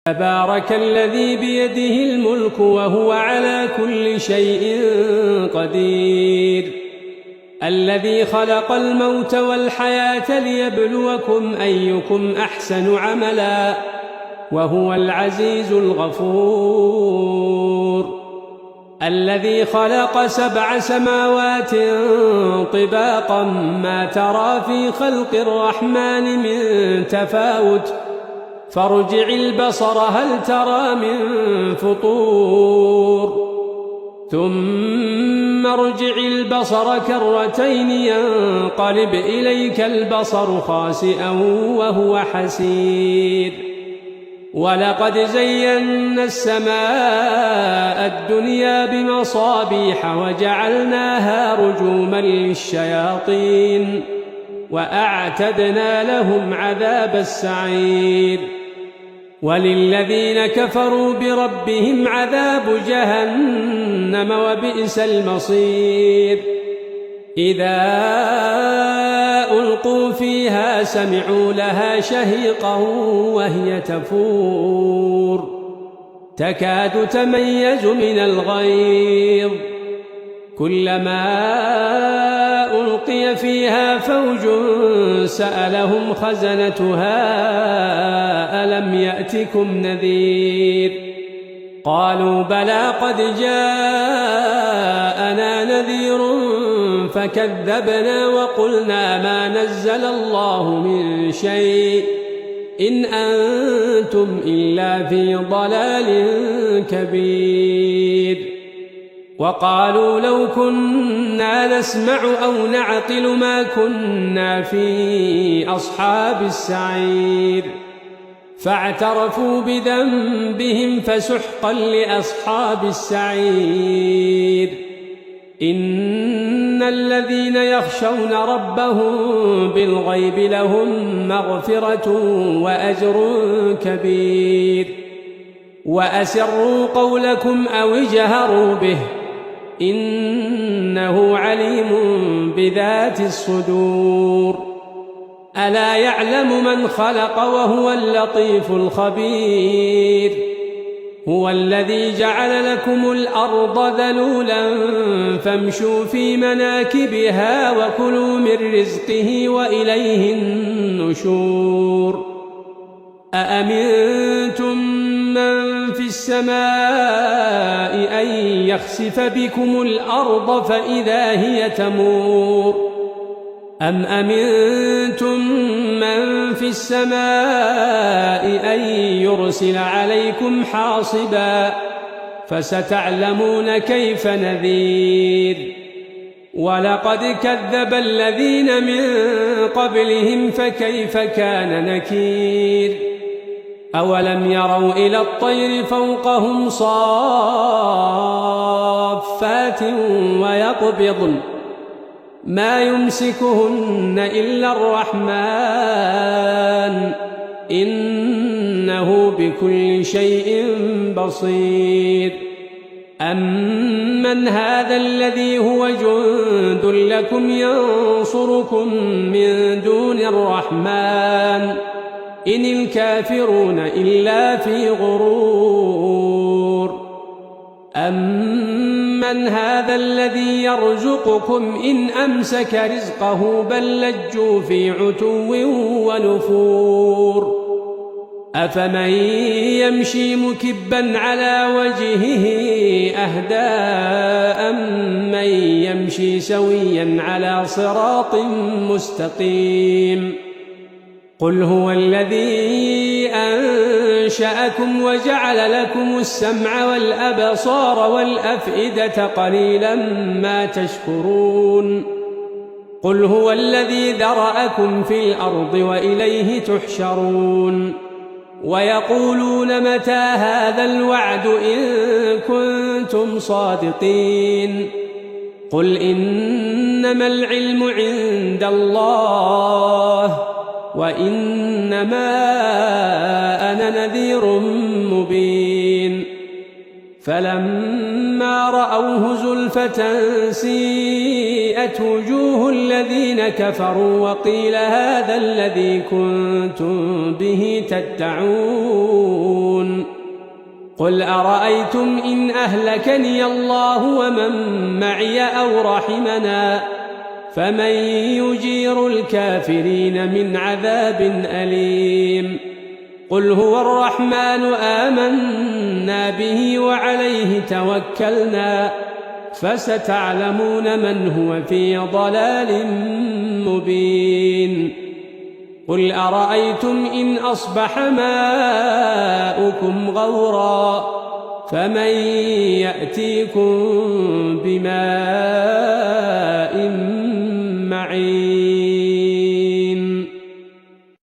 تبارك الذي بيده الملك وهو على كل شيء قدير الذي خلق الموت والحياة ليبلوكم أيكم أحسن عملا وهو العزيز الغفور الذي خلق 7 سماوات طباقا ما ترى في خلق الرحمن من تفاوت فارجع البصر هل ترى من فطور ثم ارجع البصر كرتين ينقلب إليك البصر خاسئا وهو حسير ولقد زينا السماء الدنيا بمصابيح وجعلناها رجوما للشياطين وأعتدنا لهم عذاب السعير وللذين كفروا بربهم عذاب جهنم وبئس المصير إذا ألقوا فيها سمعوا لها شهيقا وهي تفور تكاد تميز من الغيظ كلما ألقي فيها فوج سألهم خزنتها ألم يأتكم نذير قالوا بلى قد جاءنا نذير فكذبنا وقلنا ما نزل الله من شيء إن أنتم إلا في ضلال كبير وقالوا لو كنا نسمع أو نعقل ما كنا في أصحاب السعير فاعترفوا بذنبهم فسحقا لأصحاب السعير إن الذين يخشون ربهم بالغيب لهم مغفرة وأجر كبير وأسروا قولكم أو اجهروا به إنه عليم بذات الصدور ألا يعلم من خلق وهو اللطيف الخبير هو الذي جعل لكم الأرض ذلولا فامشوا في مناكبها وكلوا من رزقه وإليه النشور أأمنتم من في السماء أن يخسف بكم الأرض فإذا هي تمور أم أمنتم من في السماء أن يرسل عليكم حاصبا فستعلمون كيف نذير ولقد كذب الذين من قبلهم فكيف كان نكير أولم يروا إلى الطير فوقهم صافات ويقبضن ما يمسكهن إلا الرحمن إنه بكل شيء بصير أمن هذا الذي هو جند لكم ينصركم من دون الرحمن إن الكافرون إلا في غرور أمن هذا الذي يرزقكم إن أمسك رزقه بل لجوا في عتو ونفور أفمن يمشي مكبا على وجهه أهدى أمن يمشي سويا على صراط مستقيم قل هو الذي أنشأكم وجعل لكم السمع والأبصار والأفئدة قليلا ما تشكرون قل هو الذي ذرأكم في الأرض وإليه تحشرون ويقولون متى هذا الوعد إن كنتم صادقين قل إنما العلم عند الله وإنما أنا نذير مبين فلما رأوه زلفة سيئت وجوه الذين كفروا وقيل هذا الذي كنتم به تدعون قل أرأيتم إن أهلكني الله ومن معي أو رحمنا فمن يجير الكافرين من عذاب أليم قل هو الرحمن آمنا به وعليه توكلنا فستعلمون من هو في ضلال مبين قل أرأيتم إن أصبح ماؤكم غورا فمن يأتيكم بماء معين